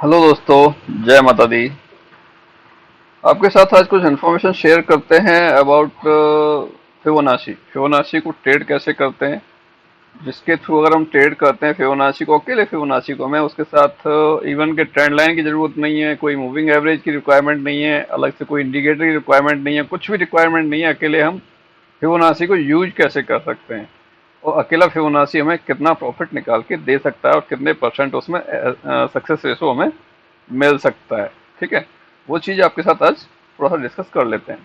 Hello दोस्तों, जय माता दी। आपके साथ आज कुछ इन्फॉर्मेशन शेयर करते हैं अबाउट फिबोनाची। फिबोनाची को ट्रेड कैसे करते हैं, जिसके थ्रू अगर हम ट्रेड करते हैं फिबोनाची को, अकेले फिबोनाची को, हमें उसके साथ इवन के ट्रेंड लाइन की जरूरत नहीं है, कोई मूविंग एवरेज की रिक्वायरमेंट नहीं है, अलग से कोई इंडिकेटर की रिक्वायरमेंट नहीं है, कुछ भी रिक्वायरमेंट नहीं है। अकेले हम फिबोनाची को यूज कैसे कर सकते हैं और अकेला फिबोनाची हमें कितना प्रॉफिट निकाल के दे सकता है और कितने परसेंट उसमें सक्सेस रेशो हमें मिल सकता है। ठीक है, वो चीज़ आपके साथ आज थोड़ा सा डिस्कस कर लेते हैं।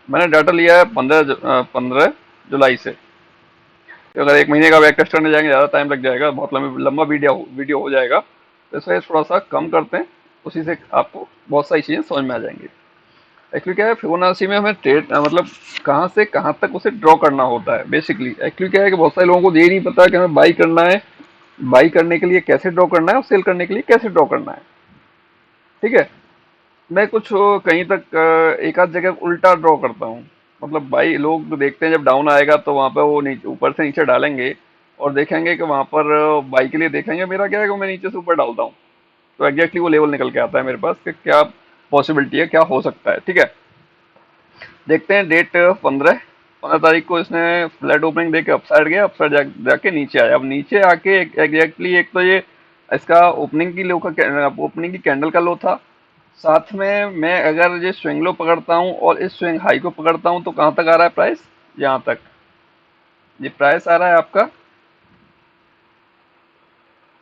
मैंने डाटा लिया है 15 जुलाई से। तो अगर एक महीने का बैक टेस्ट करने जाएंगे ज़्यादा टाइम लग जाएगा, बहुत लंबी लंबा वीडियो वीडियो हो जाएगा, तो इसलिए थोड़ा सा कम करते हैं। उसी से आपको बहुत सारी चीज़ें समझ में आ जाएंगी। एक्चुअली क्या है, फिबोनाची में हमें ट्रेड मतलब कहाँ से कहाँ तक उसे ड्रॉ करना होता है। बेसिकली एक्चुअली क्या है कि बहुत सारे लोगों को ये नहीं पता कि हमें बाई करना है, बाई करने के लिए कैसे ड्रॉ करना है और सेल करने के लिए कैसे ड्रॉ करना है। ठीक है, मैं कुछ कहीं तक एक आध जगह उल्टा ड्रॉ करता हूँ। मतलब भाई लोग देखते हैं जब डाउन आएगा तो वहां पर वो नीचे ऊपर से नीचे डालेंगे और देखेंगे कि वहां पर बाई के लिए देखेंगे। मेरा क्या है कि मैं नीचे से ऊपर डालता हूँ, तो एग्जैक्टली वो लेवल निकल के आता है मेरे पास कि क्या पॉसिबिलिटी है, क्या हो सकता है। ठीक है, देखते हैं। डेट 15 तारीख को इसने फ्लैट ओपनिंग देके अपसाइड गया, अपसाइड जाके नीचे आया। अब नीचे आके एग्जैक्टली एक तो ये इसका ओपनिंग की लो का ओपनिंग की कैंडल का लो था। साथ में मैं अगर ये स्विंग लो पकड़ता हूँ और इस स्विंग हाई को पकड़ता हूँ तो कहाँ तक आ रहा है प्राइस, यहाँ तक। ये प्राइस आ रहा है आपका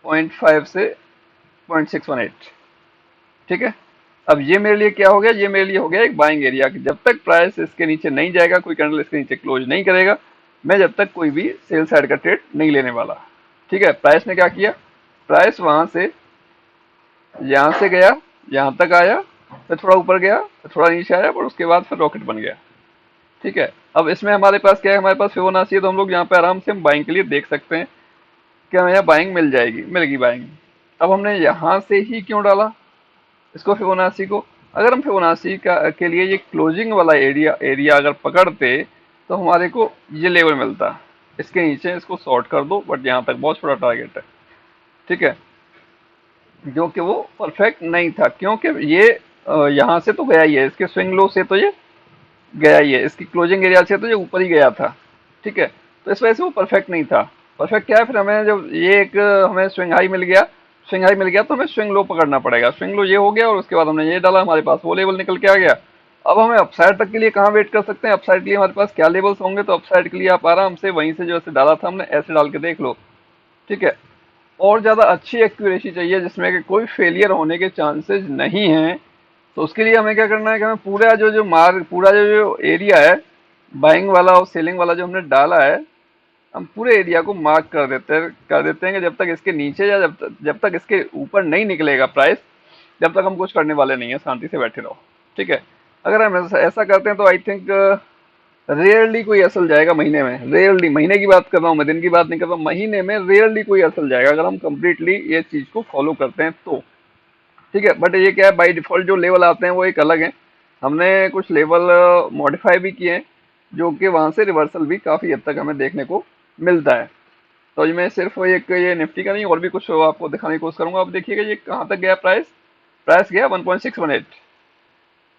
0.5 से 0.618। ठीक है, अब ये मेरे लिए क्या हो गया, ये मेरे लिए हो गया एक बाइंग एरिया कि जब तक प्राइस इसके नीचे नहीं जाएगा, कोई कैंडल इसके नीचे क्लोज नहीं करेगा, मैं जब तक कोई भी सेल साइड का ट्रेड नहीं लेने वाला। ठीक है, प्राइस ने क्या किया, प्राइस वहां से यहाँ से गया, यहाँ तक आया, फिर थोड़ा ऊपर गया, फिर थोड़ा नीचे आया, पर उसके बाद फिर रॉकेट बन गया। ठीक है, अब इसमें हमारे पास क्या है, हमारे पास फिबोनाची है, तो हम लोग यहाँ पे आराम से हम बाइंग के लिए देख सकते हैं कि हमें यहाँ बाइंग मिल जाएगी, मिलेगी बाइंग। अब हमने यहाँ से ही क्यों डाला इसको, फिबोनाची को? अगर हम फिबोनाची का के लिए ये क्लोजिंग वाला एरिया एरिया अगर पकड़ते तो हमारे को ये लेवल मिलता। इसके नीचे इसको शॉर्ट कर दो, बट यहाँ तक बहुत छोटा टारगेट है। ठीक है, जो कि वो परफेक्ट नहीं था, क्योंकि ये यहाँ से तो गया ही है, इसके स्विंग लो से तो ये गया ही है, इसकी क्लोजिंग एरिया से तो ये ऊपर ही गया था। ठीक है, तो इस वजह से वो परफेक्ट नहीं था। परफेक्ट क्या है, फिर हमें जब ये एक हमें स्विंग हाई मिल गया, स्विंग हाई मिल गया तो हमें स्विंग लो पकड़ना पड़ेगा। स्विंग लो ये हो गया और उसके बाद हमने ये डाला, हमारे पास वो लेवल निकल के आ गया। अब हमें अपसाइड तक के लिए कहाँ वेट कर सकते हैं, अपसाइड के लिए हमारे पास क्या लेवल्स होंगे, तो अपसाइड के लिए आप आराम से वहीं से जो ऐसे डाला था हमने, ऐसे डाल के देख लो। ठीक है, और ज्यादा अच्छी एक्यूरेसी चाहिए जिसमें कि कोई फेलियर होने के चांसेस नहीं हैं, तो उसके लिए हमें क्या करना है कि हमें पूरा जो जो मार्क पूरा जो जो एरिया है बाइंग वाला और सेलिंग वाला जो हमने डाला है, हम पूरे एरिया को मार्क कर देते हैं कि जब तक इसके नीचे या जब तक इसके ऊपर नहीं निकलेगा प्राइस, जब तक हम कुछ करने वाले नहीं है, शांति से बैठे रहो। ठीक है, अगर हम ऐसा करते हैं तो आई थिंक रेयरली कोई असल जाएगा महीने में। रेयरली, महीने की बात कर रहा हूँ मैं, दिन की बात नहीं कर रहा हूँ, महीने में रेयरली कोई असल जाएगा अगर हम कंप्लीटली ये चीज को फॉलो करते हैं तो। ठीक है, बट ये क्या है, बाई डिफॉल्ट जो लेवल आते हैं वो एक अलग है। हमने कुछ लेवल मॉडिफाई भी किए हैं, जो कि वहां से रिवर्सल भी काफी हद तक हमें देखने को मिलता है। तो मैं सिर्फ एक ये निफ्टी का नहीं और भी कुछ आपको दिखाने की कोशिश करूंगा। आप देखिएगा ये कहाँ तक गया प्राइस, प्राइस गया 1.618।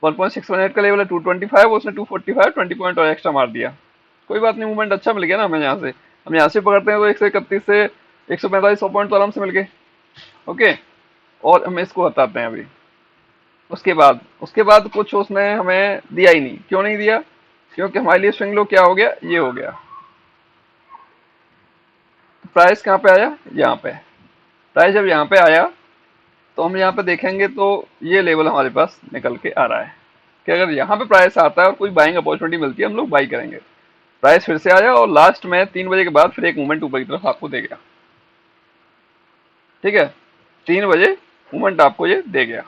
1.618 का लेवल है 225, उसने 245 20 पॉइंट और एक्स्ट्रा मार दिया। कोई बात नहीं, मूवमेंट अच्छा मिल गया ना हमें यहाँ से। हम यहाँ से पकड़ते हैं तो 131 से 145 100 पॉइंट तो आराम से मिल गए। ओके, और हम इसको हटाते हैं अभी। उसके बाद कुछ उसने हमें दिया ही नहीं। क्यों नहीं दिया, क्योंकि हमारे लिए स्विंग लो क्या हो गया, ये हो गया। प्राइस कहाँ पे आया, यहाँ पे। प्राइस जब यहाँ पे आया तो हम यहाँ पे देखेंगे तो ये लेवल हमारे पास निकल के आ रहा है कि अगर यहाँ पे प्राइस आता है और कोई बाइंग अपॉर्चुनिटी मिलती है हम लोग बाई करेंगे। प्राइस फिर से आया और लास्ट में 3 बजे के बाद फिर एक मूवमेंट ऊपर की तरफ आपको दे गया। ठीक है, 3 बजे मूवमेंट आपको ये दे गया,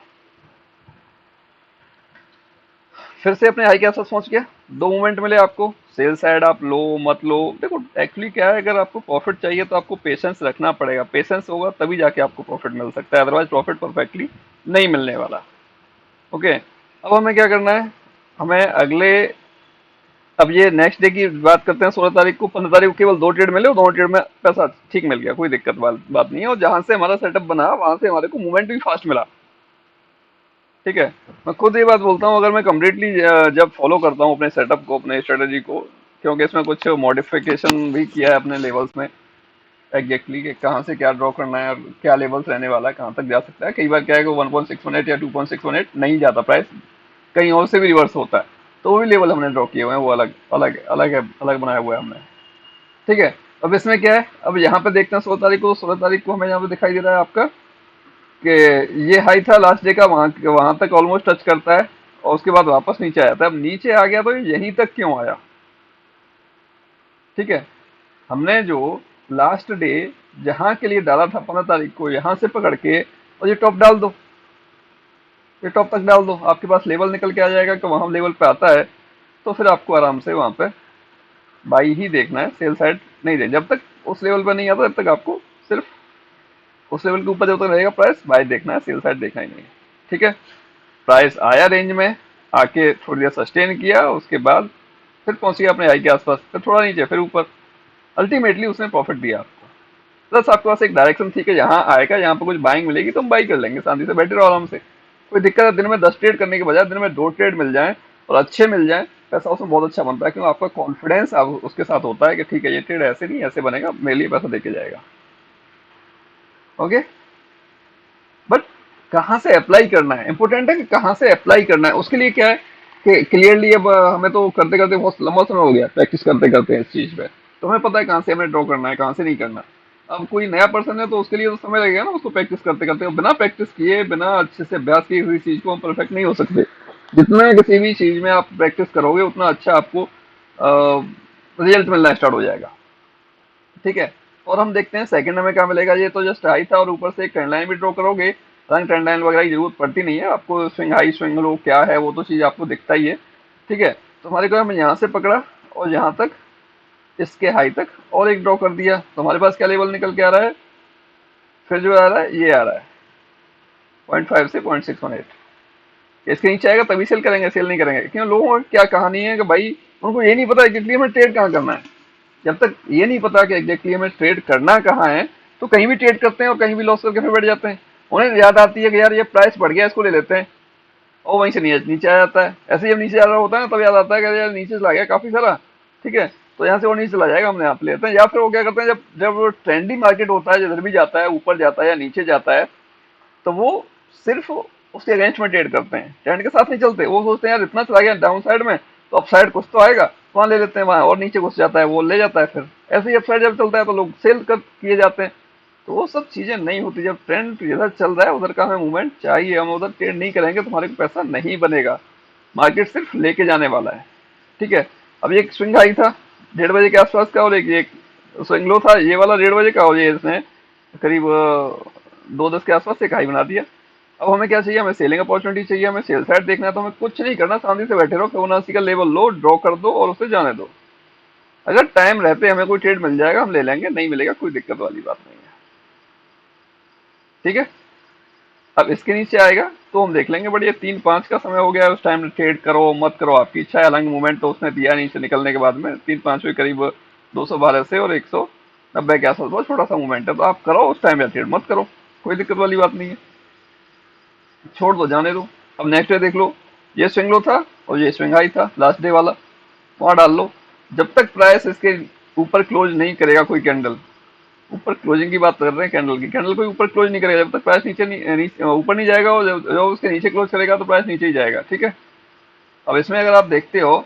फिर से अपने हाई के आसपास पहुंच गया। 2 मूवमेंट मिले आपको, सेल साइड आप लो मत लो। देखो एक्चुअली क्या है, अगर आपको प्रॉफिट चाहिए तो आपको पेशेंस रखना पड़ेगा, पेशेंस होगा तभी जाके आपको प्रॉफिट मिल सकता है, अदरवाइज प्रॉफिट परफेक्टली नहीं मिलने वाला। ओके, अब हमें क्या करना है, हमें अगले, अब ये नेक्स्ट डे की बात करते हैं। 16 तारीख को, 15 तारीख को केवल 2 ट्रेड मिले और दोनों ट्रेड में पैसा ठीक मिल गया, कोई दिक्कत बात नहीं है। और जहां से हमारा सेटअप बना वहां से हमारे को मूवमेंट भी फास्ट मिला। ठीक है। मैं खुद ये बात बोलता हूँ, अगर मैं कम्प्लीटली जब फॉलो करता हूँ अपने सेटअप को, अपने स्ट्रेटजी को, क्योंकि इसमें कुछ मॉडिफिकेशन भी किया है अपने लेवल्स में एग्जैक्टली कि कहाँ से क्या ड्रॉ करना है और क्या लेवल्स रहने वाला है, कहाँ तक जा सकता है। कई बार क्या है कि 1.618 या 2.618 नहीं जाता प्राइस, कहीं और से भी रिवर्स होता है, तो वो भी लेवल हमने ड्रॉ किए हुए हैं, वो अलग अलग अलग है, अलग बनाया हुआ है हमने। ठीक है। अब इसमें क्या है, अब यहाँ पे देखते हैं 16 तारीख को, 16 तारीख को हमें यहाँ पे दिखाई दे रहा है आपका कि ये हाई था लास्ट डे का, वहां वहां तक ऑलमोस्ट टच करता है और उसके बाद वापस नीचे आया था। अब नीचे आ गया तो ये यहीं तक क्यों आया? ठीक है। हमने जो लास्ट डे जहां के लिए डाला था 15 तारीख को, यहां से पकड़ के और ये टॉप डाल दो, ये टॉप तक डाल दो, आपके पास लेवल निकल के आ जाएगा कि वहां लेवल पे आता है। तो फिर आपको आराम से वहां पे बाई ही देखना है, सेल साइड नहीं दे। जब तक उस लेवल पर नहीं आता तब तक आपको सिर्फ उस लेवल के ऊपर जब तक रहेगा प्राइस बाय देखना है, सेल साइड देखना ही नहीं है। ठीक है। प्राइस आया रेंज में, आके थोड़ी देर सस्टेन किया, उसके बाद फिर पहुंच गया अपने हाई के आसपास, फिर थोड़ा नीचे, फिर ऊपर। अल्टीमेटली उसने प्रॉफिट दिया आपको। प्लस आपके पास एक डायरेक्शन थी कि यहाँ आएगा, यहाँ पर कुछ बाइंग मिलेगी तो हम बाई कर लेंगे, शांति से बैठे रहो आराम से। कोई दिक्कत है दिन में 10 ट्रेड करने के बजाय दिन में 2 ट्रेड मिल जाए और अच्छे मिल जाए, पैसा उसमें बहुत अच्छा बनता है, क्योंकि आपका कॉन्फिडेंस आप उसके साथ होता है कि ठीक है ये ट्रेड ऐसे नहीं ऐसे बनेगा, मेरे लिए पैसा देके जाएगा। ओके। बट कहाँ से अप्लाई करना है इंपॉर्टेंट है, कि कहाँ से अप्लाई करना है। उसके लिए क्या है कि क्लियरली अब हमें तो करते करते बहुत लंबा समय हो गया प्रैक्टिस करते करते इस चीज पे, तो हमें पता है कहाँ से हमें ड्रॉ करना है, कहाँ से नहीं करना। अब कोई नया पर्सन है तो उसके लिए तो समय लगेगा ना, उसको प्रैक्टिस करते करते। बिना प्रैक्टिस किए, बिना अच्छे से अभ्यास किए किसी चीज को हम परफेक्ट नहीं हो सकते। जितना किसी भी चीज में आप प्रैक्टिस करोगे उतना अच्छा आपको रिजल्ट मिलना स्टार्ट हो जाएगा। ठीक है। और हम देखते हैं सेकंड हमें क्या मिलेगा। ये तो जस्ट हाई था और ऊपर से एक ट्रेंड लाइन भी ड्रॉ करोगे, रंग ट्रेंड लाइन वगैरह की जरूरत पड़ती नहीं है आपको, स्विंग हाई स्विंग लो क्या है वो तो चीज आपको दिखता ही है। ठीक है। तो हमारे को हम यहाँ से पकड़ा और यहाँ तक, इसके हाई तक और एक ड्रॉ कर दिया, तो हमारे पास क्या लेवल निकल के आ रहा है, फिर जो आ रहा है ये आ रहा है 0.5 से 0.618। इसके नीचे आएगा तभी सेल करेंगे, सेल नहीं करेंगे। क्यों? लोगों की क्या कहानी है कि भाई उनको ये नहीं पता एग्जैक्टली हमें ट्रेड कहाँ करना है। जब तक ये नहीं पता कि एग्जैक्टली हमें ट्रेड करना कहाँ है, तो कहीं भी ट्रेड करते हैं और कहीं भी लॉस करके फिर बैठ जाते हैं। उन्हें याद आती है कि यार ये प्राइस बढ़ गया, इसको ले लेते हैं, और वहीं से नीचे नीचे आ जाता है। ऐसे ही जब नीचे आ रहा होता है ना तब याद आता है कि यार नीचे चला गया काफी सारा। ठीक है। तो यहाँ से वो नीचे चला जाएगा, हमने यहाँ पे लेते हैं। या फिर वो क्या करते हैं, जब जब ट्रेंडी मार्केट होता है, जिधर भी जाता है, ऊपर जाता है या नीचे जाता है, तो वो सिर्फ उसके अगेंस्ट में ट्रेड करते हैं, ट्रेंड के साथ नहीं चलते। वो सोचते हैं यार इतना चला गया डाउन साइड में, तो अप साइड कुछ तो आएगा, वहां ले लेते हैं वहां, और नीचे घुस जाता है वो ले जाता है। फिर ऐसे ही अप साइड जब चलता है तो लोग सेल कर किए जाते हैं। तो वो सब चीजें नहीं होती। जब ट्रेंड जिधर चल रहा है उधर का हमें मूवमेंट चाहिए, हम उधर ट्रेड नहीं करेंगे तो हमारे को पैसा नहीं बनेगा। मार्केट सिर्फ लेके जाने वाला है। ठीक है। अब ये एक स्विंग हाई था 1:30 बजे के आसपास का, और एक स्विंग लो था ये वाला 1:30 बजे का, और ये इसने करीब 2:10 के आसपास एक हाई बना दिया। अब हमें क्या चाहिए, हमें सेलिंग अपॉर्चुनिटी चाहिए, हमें सेल साइड देखना है। तो हमें कुछ नहीं करना, शांति से बैठे रहो, फिबोनाची का लेवल लो, ड्रॉ कर दो और उसे जाने दो। अगर टाइम रहते हमें कोई ट्रेड मिल जाएगा, हम ले लेंगे, नहीं मिलेगा कोई दिक्कत वाली बात नहीं है। ठीक है। अब इसके नीचे आएगा तो हम देख लेंगे, बट ये 3-5 का समय हो गया है, उस टाइम ट्रेड करो मत करो आपकी इच्छा है। हालांकि मूवमेंट तो उसने दिया नीचे निकलने के बाद में 3-5 के करीब 212 से और 190 के आसपास, बहुत छोटा सा मूवमेंट है, तो आप करो उस टाइम या ट्रेड मत करो, कोई दिक्कत वाली बात नहीं है, छोड़ दो, जाने दो। अब नेक्स्ट डे देख लो, ये स्विंग लो था और ये स्विंग हाई था लास्ट डे वाला, वहां डाल लो। जब तक प्राइस इसके ऊपर क्लोज नहीं करेगा कोई कैंडल, ऊपर क्लोजिंग की बात कर रहे हैं, कैंडल की, कैंडल कोई ऊपर क्लोज नहीं करेगा जब तक प्राइस ऊपर नहीं जाएगा, और जब उसके नीचे क्लोज करेगा तो प्राइस नीचे ही जाएगा। ठीक है। अब इसमें अगर आप देखते हो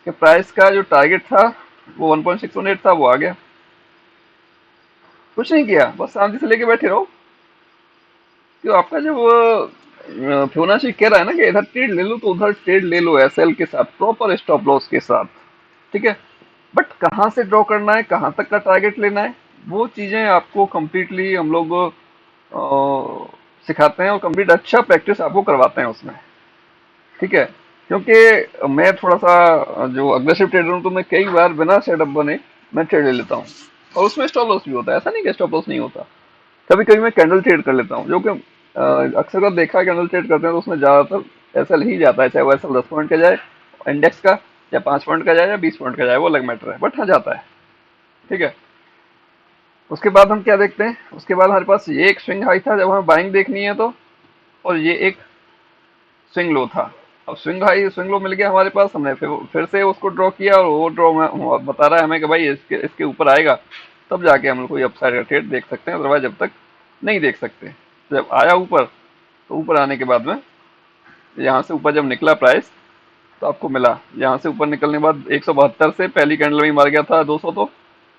कि प्राइस का जो टारगेट था वो 1.618 था, वो आ गया, कुछ नहीं किया, बस शांति से लेके बैठे रहो। क्यों? आपका जब फिबोनाची कह रहा है ना कि इधर ट्रेड ले लो तो उधर ट्रेड ले लो, एसएल के साथ, प्रॉपर स्टॉप लॉस के साथ। ठीक है। बट कहाँ से ड्रॉ करना है, कहाँ तक का टारगेट लेना है, वो चीजें आपको कंप्लीटली हम लोग सिखाते हैं, और कंप्लीट अच्छा प्रैक्टिस आपको करवाते हैं उसमें। ठीक है। क्योंकि मैं थोड़ा सा जो अग्रेसिव ट्रेडर हूँ, तो मैं कई बार बिना सेटअप बने मैं ट्रेड ले लेता हूँ, और उसमें स्टॉप लॉस भी होता है, ऐसा नहीं कि स्टॉप लॉस नहीं होता। कभी कभी मैं कैंडल ट्रेड कर लेता हूँ, जो कि अक्सर का देखा है, कैंडल ट्रेड करते हैं तो उसमें ज्यादातर एसएल ही जाता है, चाहे वो एसएल 10 पॉइंट का जाए इंडेक्स का, या 5 पॉइंट का जाए या 20 पॉइंट का जाए, वो अलग मैटर है, बट हाँ जाता है। ठीक है। उसके बाद हम क्या देखते हैं, उसके बाद हमारे पास ये एक स्विंग हाई था जब हमें बाइंग देखनी है तो, और ये एक स्विंग लो था। अब स्विंग हाई स्विंग लो मिल गया हमारे पास, हमने फिर से उसको ड्रॉ किया और वो ड्रॉ में बता रहा है हमें कि भाई इसके इसके ऊपर आएगा तब जाके हम लोग कोई अपसाइड का ट्रेड देख सकते हैं, अदरवाइज जब तक नहीं देख सकते। जब आया ऊपर तो ऊपर आने के बाद में यहाँ से ऊपर जब निकला प्राइस तो आपको मिला, यहाँ से ऊपर निकलने के बाद 172 से पहली कैंडल में ही मार गया था 200, तो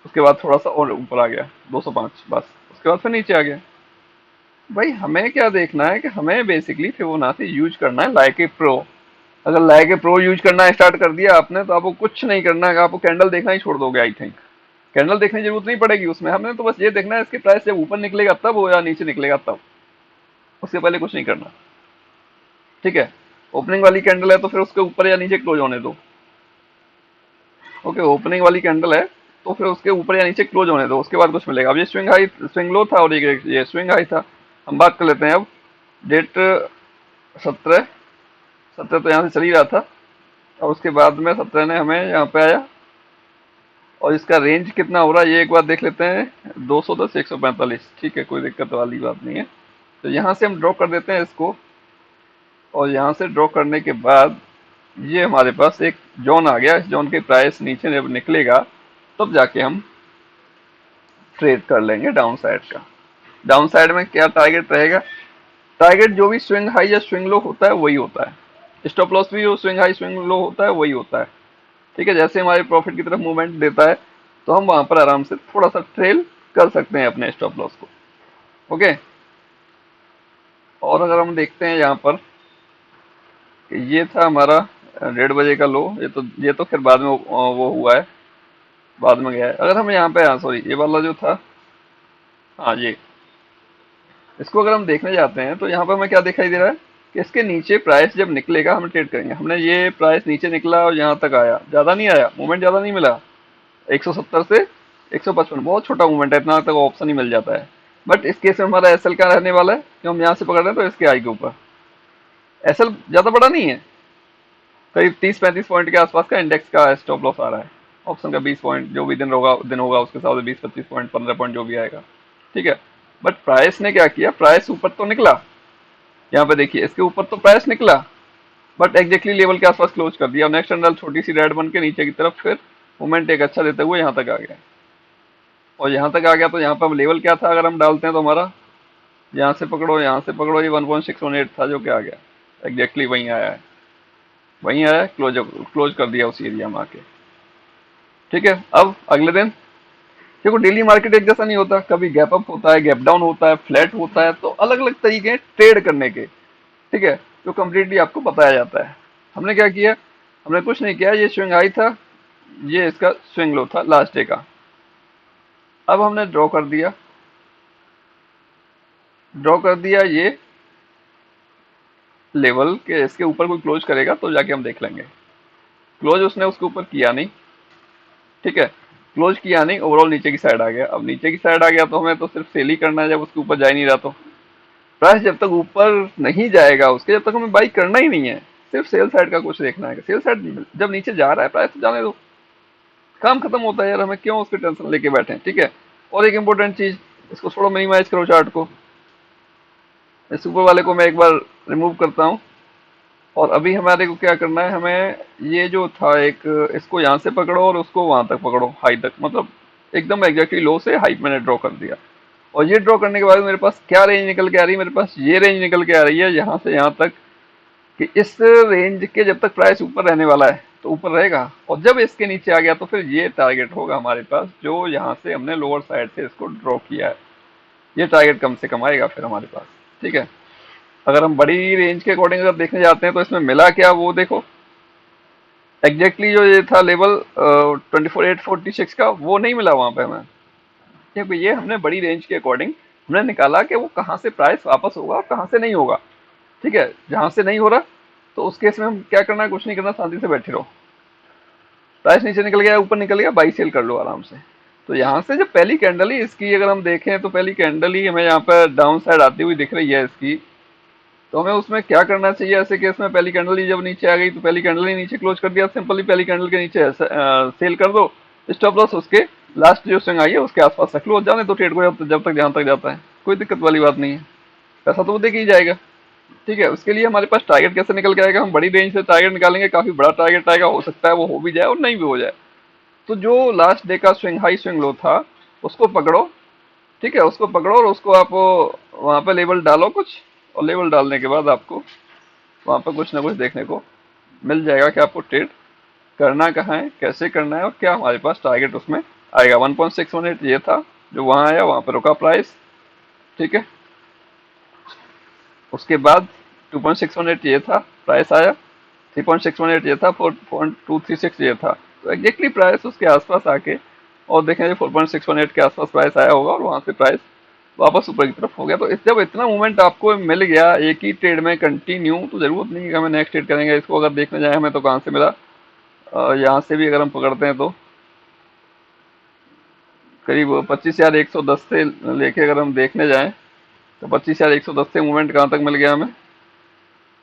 उसके बाद थोड़ा सा और ऊपर आ गया 205, बस उसके बाद फिर नीचे आ गया। भाई हमें क्या देखना है कि हमें बेसिकली फिबोनाची यूज करना है लाइक ए प्रो। अगर लाइक ए प्रो यूज करना स्टार्ट कर दिया आपने तो आपको कुछ नहीं करना है, आपको कैंडल देखना ही छोड़ दोगे। आई थिंक कैंडल देखने की जरूरत नहीं पड़ेगी उसमें, हमने तो बस ये देखना है इसकी प्राइस जब ऊपर निकलेगा तब हो या नीचे निकलेगा तब, उसके पहले कुछ नहीं करना। ठीक है, ओपनिंग वाली कैंडल है तो फिर उसके ऊपर या नीचे क्लोज होने दो। ओके, ओपनिंग वाली कैंडल है तो फिर उसके ऊपर या नीचे क्लोज होने दो, उसके बाद कुछ मिलेगा। अब ये स्विंग हाई स्विंग लो था और ये स्विंग हाई था। हम बात कर लेते हैं अब डेट 17, 17 तो यहाँ से चल ही रहा था और उसके बाद में 17 ने हमें यहाँ पे आया और इसका रेंज कितना हो रहा है ये एक बार देख लेते हैं, 210 से 145। ठीक है, कोई दिक्कत वाली बात नहीं है। तो यहाँ से हम ड्रॉ कर देते हैं इसको और यहाँ से ड्रॉ करने के बाद ये हमारे पास एक जोन आ गया। इस जोन के प्राइस नीचे जब निकलेगा तब जाके हम ट्रेड कर लेंगे डाउन साइड का। डाउन साइड में क्या टारगेट रहेगा, टारगेट जो भी स्विंग हाई या स्विंग लो होता है वही होता है, स्टॉप लॉस भी जो स्विंग हाई स्विंग लो होता है वही होता है। ठीक है, जैसे हमारे प्रॉफिट की तरफ मूवमेंट देता है तो हम वहां पर आराम से थोड़ा सा ट्रेल कर सकते हैं अपने स्टॉप लॉस को। ओके, और अगर हम देखते हैं यहाँ पर कि ये था हमारा 1:30 का लो, ये तो फिर बाद में वो हुआ है, बाद में गया है। अगर हम यहाँ पे, हाँ सॉरी, ये वाला जो था, हाँ ये, इसको अगर हम देखने जाते हैं तो यहाँ पर हमें क्या दिखाई दे रहा है कि इसके नीचे प्राइस जब निकलेगा हम ट्रेड करेंगे। हमने ये प्राइस नीचे निकला और यहाँ तक आया, ज्यादा नहीं आया, मूवमेंट ज्यादा नहीं मिला, 170 से 155, बहुत छोटा मूवमेंट है, इतना तक ऑप्शन ही मिल जाता है। बट इस केस में हमारा एसएल क्या रहने वाला है कि हम यहाँ से पकड़ रहे हैं तो इसके आई के ऊपर एसएल ज्यादा बड़ा नहीं है, करीब 30-35 पॉइंट के आसपास का इंडेक्स का स्टॉप लॉस आ रहा है। ऑप्शन का 20 पॉइंट, जो भी दिन होगा उसके हिसाब से 20-25 पॉइंट, 15 पॉइंट जो भी आएगा। ठीक है, बट प्राइस ने क्या किया, प्राइस ऊपर तो निकला, यहाँ पे देखिए इसके ऊपर तो प्राइस निकला बट एग्जैक्टली लेवल के आसपास क्लोज कर दिया। नेक्स्ट कैंडल छोटी सी रेड बन के नीचे की तरफ फिर मूवमेंट एक अच्छा देते हुए यहाँ तक आ गया, और यहाँ तक आ गया तो यहाँ पर लेवल क्या था अगर हम डालते हैं तो हमारा यहाँ से पकड़ो, यहाँ से पकड़ो, ये 1.618 था जो क्या आ गया, एग्जैक्टली वहीं आया है, वहीं आया है, क्लोज क्लोज कर दिया उसी एरिया में आके। ठीक है, अब अगले दिन देखो डेली मार्केट एक जैसा नहीं होता, कभी गैप अप होता है, गैप डाउन होता है, फ्लैट होता है, तो अलग अलग तरीके हैं ट्रेड करने के। ठीक है, जो कम्प्लीटली आपको बताया जाता है। हमने क्या किया, हमने कुछ नहीं किया, ये स्विंग हाई था, ये इसका स्विंग लो था लास्ट डे का। अब हमने ड्रॉ कर दिया, ड्रॉ कर दिया ये लेवल के इसके ऊपर कोई क्लोज करेगा तो जाके हम देख लेंगे। क्लोज उसने उसके ऊपर किया नहीं, ठीक है, क्लोज किया नहीं, ओवरऑल नीचे की साइड आ गया। अब नीचे की साइड आ गया तो हमें तो सिर्फ सेल ही करना है, जब उसके ऊपर जा ही नहीं रहा तो प्राइस जब तक ऊपर नहीं जाएगा उसके जब तक हमें बाई करना ही नहीं है, सिर्फ सेल साइड का कुछ देखना है। सेल साइड जब नीचे जा रहा है प्राइस तो जाने दो, काम खत्म होता है यार, हमें क्यों उसकी टेंशन लेके बैठे। ठीक है, और एक इंपॉर्टेंट चीज, इसको थोड़ा मिनिमाइज करो चार्ट को, इस ऊपर वाले को मैं एक बार रिमूव करता हूँ। और अभी हमारे को क्या करना है, हमें ये जो था एक, इसको यहाँ से पकड़ो और उसको वहां तक पकड़ो, हाई तक, मतलब एकदम एग्जैक्टली लो से हाई मैंने ड्रॉ कर दिया। और ये ड्रॉ करने के बाद मेरे पास क्या रेंज निकल के आ रही है, मेरे पास ये रेंज निकल के आ रही है यहाँ से यहाँ तक, कि इस रेंज के जब तक प्राइस ऊपर रहने वाला है तो ऊपर रहेगा, और जब इसके नीचे आ गया तो फिर ये टारगेट होगा हमारे पास जो यहाँ से हमने लोअर साइड से इसको ड्रॉ किया है, ये टारगेट कम से कम आएगा फिर हमारे पास। ठीक है, अगर हम बड़ी रेंज के अकॉर्डिंग अगर देखने जाते हैं तो इसमें मिला क्या वो देखो, एग्जैक्टली जो ये था लेवल 24,846 का वो नहीं मिला वहां पे हमें, क्योंकि ये हमने बड़ी रेंज के अकॉर्डिंग हमने निकाला कि वो कहाँ से प्राइस वापस होगा और कहाँ से नहीं होगा। ठीक है, जहां से नहीं हो रहा तो उस केस में हम क्या करना है, कुछ नहीं करना, शांति से बैठे रहो। प्राइस नीचे निकल गया, ऊपर निकल गया, बाई सेल कर लो आराम से। तो यहाँ से जब पहली कैंडल ही इसकी अगर हम देखें तो पहली कैंडल ही हमें यहाँ पर डाउन साइड आती हुई दिख रही है इसकी, तो हमें उसमें क्या करना चाहिए ऐसे केस में, पहली कैंडल ही जब नीचे आ गई तो पहली कैंडल ही नीचे क्लोज कर दिया, सिंपली पहली कैंडल के नीचे सेल कर दो, स्टॉप लॉस उसके लास्ट जो स्विंग आई है उसके आसपास रख लो, जाने तो ट्रेड को जब तक जहां तक जाता है, कोई दिक्कत वाली बात नहीं है, पैसा तो वो देके ही जाएगा। ठीक है, उसके लिए हमारे पास टारगेट कैसे निकल के आएगा, हम बड़ी रेंज से टारगेट निकालेंगे, काफी बड़ा टारगेट आएगा, हो सकता है वो हो भी जाए और नहीं भी हो जाए। तो जो लास्ट डे का स्विंग हाई स्विंग लो था उसको पकड़ो। ठीक है, उसको पकड़ो और उसको आप वहां पे लेवल डालो कुछ, और लेवल डालने के बाद आपको वहां पे कुछ ना कुछ देखने को मिल जाएगा कि आपको ट्रेड करना कहाँ है, कैसे करना है, और क्या हमारे पास टारगेट उसमें आएगा। 1.618 ये था जो वहां आया, वहां पे रुका प्राइस। ठीक है, उसके बाद 2.618 ये था, प्राइस आया। 3.618 ये था, 4.236 ये था। तो एग्जैक्टली प्राइस उसके आसपास आके और देखेंगे 4.618 के आसपास प्राइस आया होगा और वहां से प्राइस वापस ऊपर की तरफ हो गया। तो जब इतना मूवमेंट आपको मिल गया एक ही ट्रेड में कंटिन्यू, तो जरूरत नहीं है कि हमें नेक्स्ट ट्रेड करेंगे। इसको अगर देखने जाए हमें तो कहाँ से मिला, यहाँ से भी अगर हम पकड़ते हैं तो करीब 25,110 से लेके अगर हम देखने जाएं तो 25,110 से मूवमेंट कहाँ तक मिल गया हमें,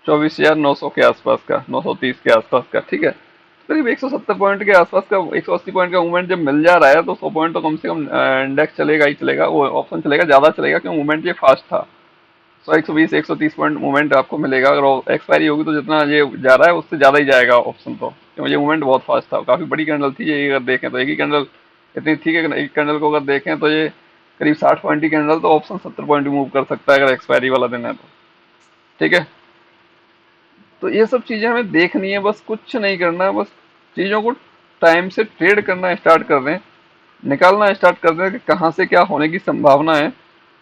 24,900 के आसपास का, 930 के आसपास का। ठीक है, तो करीब 170 पॉइंट के आसपास का, 180 पॉइंट का मूवमेंट जब मिल जा रहा है तो 100 पॉइंट तो कम से कम इंडेक्स चलेगा ही चलेगा, वो ऑप्शन चलेगा, ज्यादा चलेगा क्योंकि मूवमेंट ये फास्ट था। 120 130 पॉइंट मूवमेंट आपको मिलेगा। अगर एक्सपायरी होगी तो जितना ये जा रहा है उससे ज्यादा ही जाएगा ऑप्शन तो, क्योंकि ये मूवमेंट बहुत फास्ट था, काफी बड़ी कैंडल थी ये। अगर देखें तो एक ही कैंडल इतनी थी कि एक कैंडल को अगर देखें तो ये करीब 60 पॉइंट की कैंडल, तो ऑप्शन 70 पॉइंट मूव कर सकता है अगर एक्सपायरी वाला दिन है तो। ठीक है, तो ये सब चीजें हमें देखनी है, बस कुछ नहीं करना है, बस चीजों को टाइम से ट्रेड करना स्टार्ट कर दें, निकालना स्टार्ट कर दें कि कहाँ से क्या होने की संभावना है।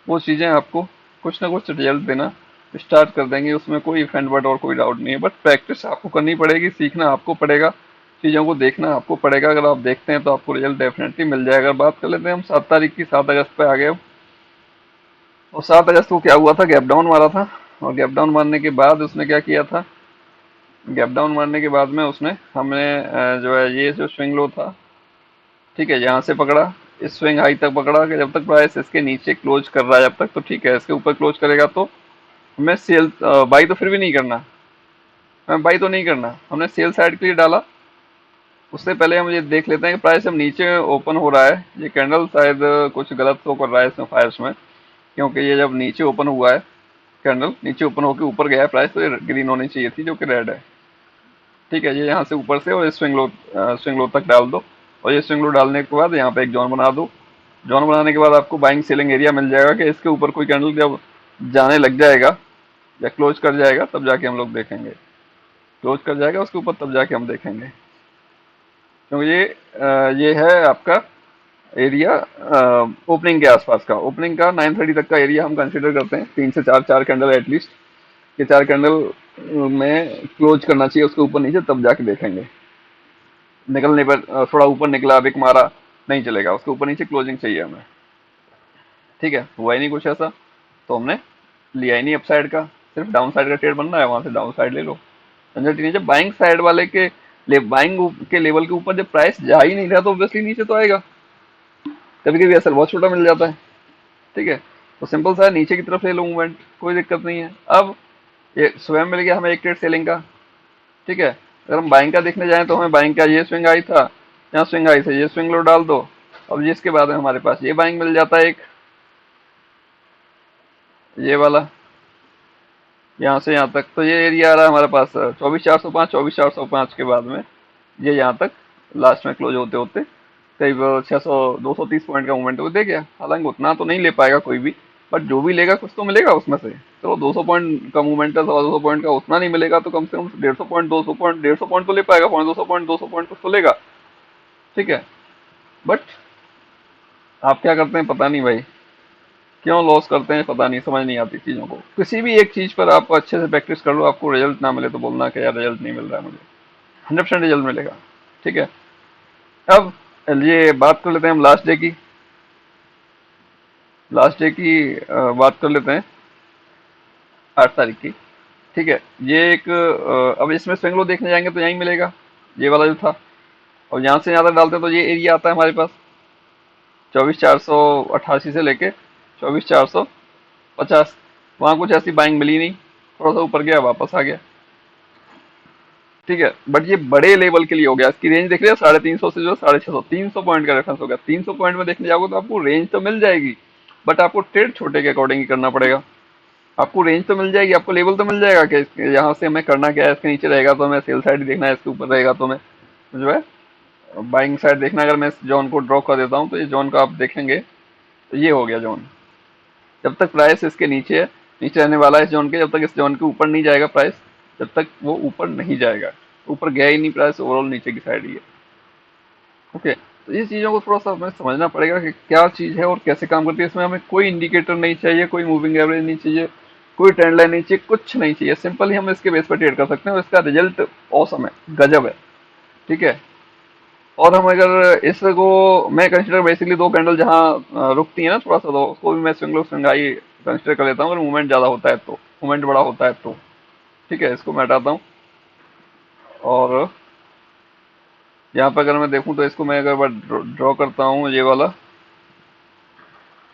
वो चीजें आपको कुछ ना कुछ रिजल्ट देना स्टार्ट कर देंगे, उसमें कोई इफेंट बट और कोई डाउट नहीं है। बट प्रैक्टिस आपको करनी पड़ेगी, सीखना आपको पड़ेगा, चीजों को देखना आपको पड़ेगा। अगर आप देखते हैं तो आपको रिजल्ट डेफिनेटली मिल जाएगा। अगर बात कर लेते हैं हम 7 तारीख की, 7 अगस्त पे आ गए और 7 अगस्त को क्या हुआ था, गैप डाउन मारा था। और गैप डाउन मारने के बाद उसने क्या किया था, गैप डाउन मारने के बाद में उसने हमें जो है ये जो स्विंग लो था, ठीक है, यहाँ से पकड़ा, इस स्विंग हाई तक पकड़ा कि जब तक प्राइस इसके नीचे क्लोज कर रहा है जब तक तो ठीक है, इसके ऊपर क्लोज करेगा तो हमें सेल बाई तो फिर भी नहीं करना, हमें बाई तो नहीं करना, हमने सेल साइड के लिए डाला। उससे पहले हम ये देख लेते हैं कि प्राइस अब नीचे ओपन हो रहा है, ये कैंडल शायद कुछ गलत शो कर रहा है इसमें फायर्स में, क्योंकि ये जब नीचे ओपन हुआ है, कैंडल नीचे ओपन होकर ऊपर गया है प्राइस, तो ये ग्रीन होनी चाहिए थी जो कि रेड है। ठीक है, ये यहाँ से ऊपर से और ये स्विंग लो तक डाल दो, और ये स्विंग लो डालने के बाद यहाँ पे एक जोन बना दो। जोन बनाने के बाद आपको बाइंग सेलिंग एरिया मिल जाएगा कि इसके ऊपर कोई कैंडल जब जाने लग जाएगा या क्लोज कर जाएगा तब जाके हम लोग देखेंगे, क्लोज कर जाएगा उसके ऊपर तब जाके हम देखेंगे। क्योंकि ये है आपका एरिया ओपनिंग के आसपास का, ओपनिंग का 9:30 तक का एरिया हम कंसिडर करते हैं, 3 से 4 चार कैंडल एटलीस्ट, ये 4 कैंडल में क्लोज करना चाहिए उसके ऊपर नीचे, तब जाके देखेंगे। निकलने पर थोड़ा ऊपर निकला, विक मारा, नहीं चलेगा, उसके ऊपर नीचे क्लोजिंग चाहिए हमें। ठीक है, हुआ ही नहीं कुछ ऐसा तो हमने लिया ही नहीं अपसाइड का, सिर्फ डाउन साइड का ट्रेड बनना है, वहां से डाउन साइड ले लो, झंझट ही नहीं। जब बाइंग साइड वाले के बाइंग के लेवल के ऊपर जब प्राइस जा ही नहीं रहा तो ऑब्वियसली नीचे तो आएगा। कभी कभी असल बहुत छोटा मिल जाता है। ठीक है, तो सिंपल सा है, नीचे की तरफ ले लो मूवमेंट, कोई दिक्कत नहीं है। अब ये स्वयं मिल गया हमें एक ट्रेड सेलिंग का। ठीक है, अगर हम बाइंग का देखने जाएं तो हमें बाइंग का ये स्विंग आई था, यहाँ स्विंग आई से ये स्विंग लो डाल दो, अब जिसके बाद में हमारे पास ये बाइंग मिल जाता है एक, ये वाला यहाँ से यहाँ तक, तो ये एरिया आ रहा है हमारे पास 24,405, 24,405 के बाद में ये यहाँ तक लास्ट में क्लोज होते होते करीब 230 पॉइंट का मूवमेंट वो दे गया। हालांकि उतना तो नहीं ले पाएगा कोई भी, बट जो भी लेगा कुछ तो मिलेगा उसमें से। तो 200 पॉइंट का मूवमेंट है, 200 पॉइंट का उतना नहीं मिलेगा तो कम से कम 150 पॉइंट, 200 पॉइंट, 150 पॉइंट तो ले पाएगा, 200 पॉइंट कुछ तो लेगा। ठीक है, बट आप क्या करते हैं पता नहीं भाई, क्यों लॉस करते हैं पता नहीं, समझ नहीं आती चीज़ों को। किसी भी एक चीज़ पर आप अच्छे से प्रैक्टिस कर लो, आपको रिजल्ट ना मिले तो बोलना कि यार रिजल्ट नहीं मिल रहा है मुझे, 100% रिजल्ट मिलेगा। ठीक है, अब ये बात कर लेते हैं हम लास्ट डे की, लास्ट डे की बात कर लेते हैं 8 तारीख की। ठीक है, ये एक अब इसमें स्विंग लो देखने जाएंगे तो यहीं मिलेगा, ये वाला जो था। और यहाँ से यहाँ तक डालते हैं तो ये एरिया आता है हमारे पास 24,488 से लेके 24,450। वहाँ कुछ ऐसी बाइंग मिली नहीं, थोड़ा सा ऊपर गया वापस आ गया। ठीक है, बट ये बड़े लेवल के लिए हो गया, इसकी रेंज देख रहे हो 350 से जो 650, 300 पॉइंट का रेफरेंस हो गया। 300 पॉइंट में देखने जाओगे तो आपको रेंज तो मिल जाएगी, बट आपको ट्रेड छोटे के अकॉर्डिंग ही करना पड़ेगा। आपको रेंज तो मिल जाएगी, आपको लेवल तो मिल जाएगा कि यहाँ से हमें करना क्या है, इसके नीचे रहेगा तो हमें सेल साइड देखना है, इसके ऊपर रहेगा तो हमें जो है बाइंग साइड देखना है। अगर मैं इस जोन को ड्रॉ कर देता हूँ तो ये जोन का आप देखेंगे तो ये हो गया जोन। जब तक प्राइस इसके नीचे है, नीचे रहने वाला है इस जोन के, जब तक इस जोन के ऊपर नहीं जाएगा प्राइस, जब तक वो ऊपर नहीं जाएगा, ऊपर गया ही नहीं प्राइस, ओवरऑल नीचे की साइड ही है। ओके, तो ये चीज़ों को थोड़ा सा हमें समझना पड़ेगा कि क्या चीज़ है और कैसे काम करती है। इसमें हमें कोई इंडिकेटर नहीं चाहिए, कोई मूविंग एवरेज नहीं चाहिए, कोई ट्रेंड लाइन नहीं चाहिए, कुछ नहीं चाहिए। सिंपल ही हम इसके बेस पर ट्रेड कर सकते हैं और इसका रिजल्ट औसम है, गजब है। ठीक है, और हम अगर इसको मैं कंसिडर बेसिकली दो कैंडल जहाँ रुकती है ना थोड़ा सा, तो उसको भी मैं स्विंग लो स्विंगाई कंसिडर कर लेता हूँ अगर मूवमेंट ज़्यादा होता है तो, मूवमेंट बड़ा होता है तो। ठीक है, इसको मैं हटाता हूँ। और यहाँ पर अगर मैं देखूँ तो इसको मैं अगर ड्रॉ करता हूँ ये वाला,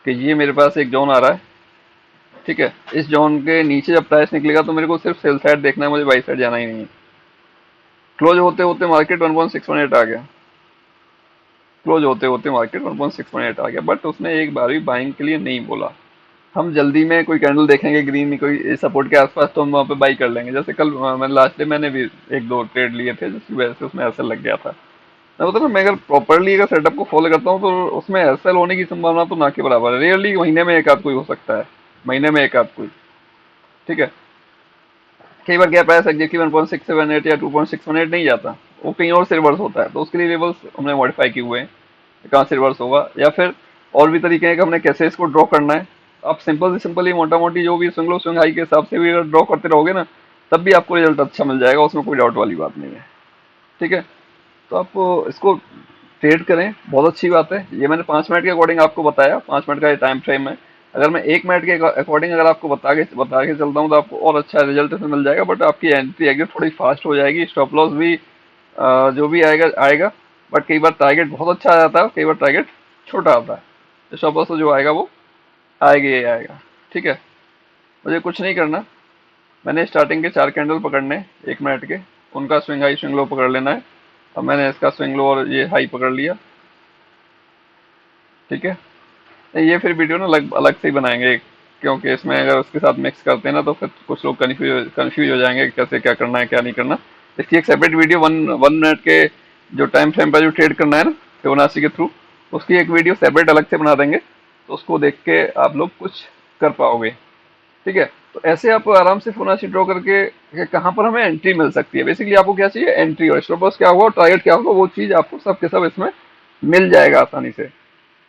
कि ये मेरे पास एक जोन आ रहा है। ठीक है, इस जोन के नीचे जब प्राइस निकलेगा तो मेरे को सिर्फ सेल साइड देखना है, मुझे बाई साइड जाना ही नहीं है। क्लोज होते होते मार्केट 1.618 आ गया, क्लोज होते होते मार्केट 1.618 आ गया, बट उसने एक बार भी बाइंग के लिए नहीं बोला। हम जल्दी में कोई कैंडल देखेंगे ग्रीन में कोई सपोर्ट के आसपास तो हम वहाँ पे बाई कर लेंगे। जैसे कल मैंने लास्ट डे मैंने भी एक दो ट्रेड लिए थे जिसकी वजह से उसमें ऐसा लग गया था। मैं बता रहा हूँ, मैं अगर प्रॉपरली अगर सेटअप को फॉलो करता हूँ तो उसमें एसएल होने की संभावना तो ना के बराबर है। रेयरली महीने में एक आध कोई हो सकता है, महीने में एक आध कोई। ठीक है, कई बार गैप ऐसा एग्जैक्टली 1.678 या 2.618 नहीं जाता, वो कहीं और से रिवर्स होता है, तो उसके लिए लेवल्स हमने मॉडिफाई किए हुए हैं कहाँ से रिवर्स होगा। या फिर और भी तरीके हैं कि हमने कैसे इसको ड्रॉ करना है। आप सिंपल से सिंपल ही मोटा मोटी जो भी स्विंग लो स्विंग हाई के हिसाब से भी अगर ड्रॉ करते रहोगे ना, तब भी आपको रिजल्ट अच्छा मिल जाएगा, उसमें कोई डाउट वाली बात नहीं है। ठीक है, तो आप इसको ट्रेड करें, बहुत अच्छी बात है। ये मैंने 5 मिनट के अकॉर्डिंग आपको बताया, 5 मिनट का ये टाइम फ्रेम है। अगर मैं 1 मिनट के अकॉर्डिंग अगर आपको बता के चलता हूँ तो आपको और अच्छा रिजल्ट इसमें मिल जाएगा, बट आपकी एंट्री एग्जिट थोड़ी फास्ट हो जाएगी, स्टॉप लॉस भी जो भी आएगा आएगा। बट कई बार टारगेट बहुत अच्छा आ जाता है, कई बार टारगेट छोटा आता है। स्टॉप लॉस जो आएगा वो आएगा ही आएगा। ठीक है, मुझे कुछ नहीं करना, मैंने स्टार्टिंग के 4 कैंडल पकड़ने 1 मिनट के, उनका स्विंग हाई स्विंग लो पकड़ लेना है। अब मैंने इसका स्विंग लो और ये हाई पकड़ लिया। ठीक है, ये फिर वीडियो ना अलग अलग से ही बनाएंगे, क्योंकि इसमें अगर उसके साथ मिक्स करते हैं ना तो फिर कुछ लोग कंफ्यूज हो जाएंगे कि कैसे क्या करना है क्या नहीं करना। इसकी एक separate video one one minute के जो टाइम फ्रेम पर जो ट्रेड करना है ना फिबोनाची के थ्रू, उसकी एक वीडियो सेपरेट अलग से बना देंगे, तो उसको देख के आप लोग कुछ कर पाओगे। ठीक है, तो ऐसे आप आराम से फिबोनाची ड्रॉ करके कि कहाँ पर हमें एंट्री मिल सकती है। बेसिकली आपको क्या चाहिए, एंट्री, और स्टॉप लॉस क्या होगा और टारगेट क्या होगा, वो चीज़ आपको सब के सब इसमें मिल जाएगा आसानी से।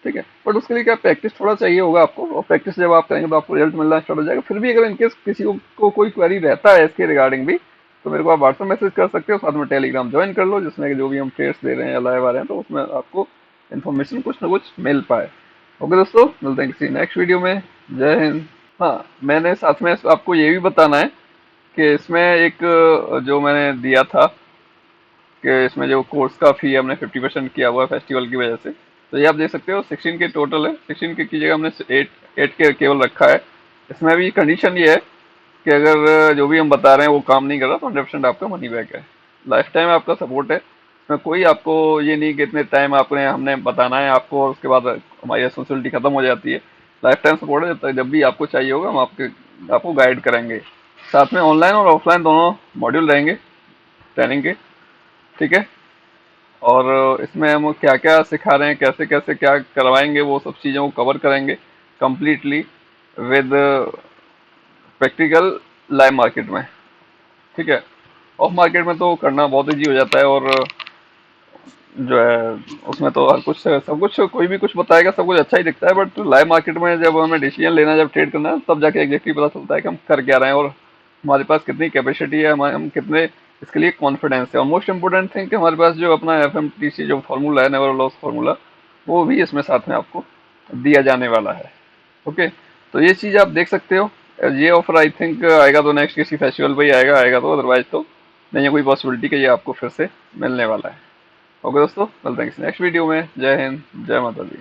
ठीक है, बट उसके लिए क्या प्रैक्टिस थोड़ा चाहिए होगा आपको, और प्रैक्टिस जब आप करेंगे तो आपको रिजल्ट मिलना स्टार्ट हो जाएगा। फिर भी अगर इनकेस किसी को कोई क्वेरी रहता है इसके रिगार्डिंग भी, तो मेरे को आप व्हाट्सएप मैसेज कर सकते हो, साथ में टेलीग्राम ज्वाइन कर लो, जिसमें कि जो भी हम ट्रेड्स दे रहे हैं या लाइव आ रहे हैं तो उसमें आपको इन्फॉर्मेशन कुछ ना कुछ मिल पाए। ओके दोस्तों, मिलते हैं किसी नेक्स्ट वीडियो में। जय हिंद। हाँ, मैंने साथ में आपको ये भी बताना है कि इसमें एक जो मैंने दिया था कि इसमें जो कोर्स का फी हमने 50% किया हुआ है फेस्टिवल की वजह से, तो ये आप देख सकते हो 16 के टोटल है। 16 के की जगह हमने 8 के केवल रखा है। इसमें भी कंडीशन ये है कि अगर जो भी हम बता रहे हैं वो काम नहीं कर रहा तो 100% आपका मनी बैक है, लाइफ टाइम आपका सपोर्ट है। इसमें कोई आपको ये नहीं कि इतने टाइम आपने हमने बताना है आपको और उसके बाद हमारी रिस्पॉन्सिबिलिटी खत्म हो जाती है। लाइफ टाइम सपोर्ट है, जब तक जब भी आपको चाहिए होगा हम आपको गाइड करेंगे। साथ में ऑनलाइन और ऑफलाइन दोनों मॉड्यूल रहेंगे ट्रेनिंग के। ठीक है, और इसमें हम क्या क्या सिखा रहे हैं, कैसे कैसे क्या करवाएंगे, वो सब चीज़ों को कवर करेंगे completely with practical live market में। ठीक है, ऑफ मार्केट में तो करना बहुत ईजी हो जाता है, और जो है उसमें तो हर कुछ सब कुछ कोई भी कुछ बताएगा, सब कुछ अच्छा ही दिखता है, बट लाइव मार्केट में जब हमें डिसीजन लेना है, जब ट्रेड करना है, तब जाके एग्जैक्टली पता चलता है कि हम कर क्या रहे हैं और हमारे पास कितनी कैपेसिटी है, हम कितने इसके लिए कॉन्फिडेंस है। और मोस्ट इंपोर्टेंट थिंग कि हमारे पास जो अपना FMTC जो फार्मूला है, नेवर लॉस फार्मूला, वो भी इसमें साथ में आपको दिया जाने वाला है। ओके, तो ये चीज़ आप देख सकते हो। ये ऑफर आई थिंक आएगा तो नेक्स्ट किसी फेस्टिवल पे ही आएगा तो, अदरवाइज तो नहीं है कोई पॉसिबिलिटी कि ये आपको फिर से मिलने वाला है। ओके दोस्तों, मिलते हैं किसी नेक्स्ट वीडियो में। जय हिंद, जय माता दी।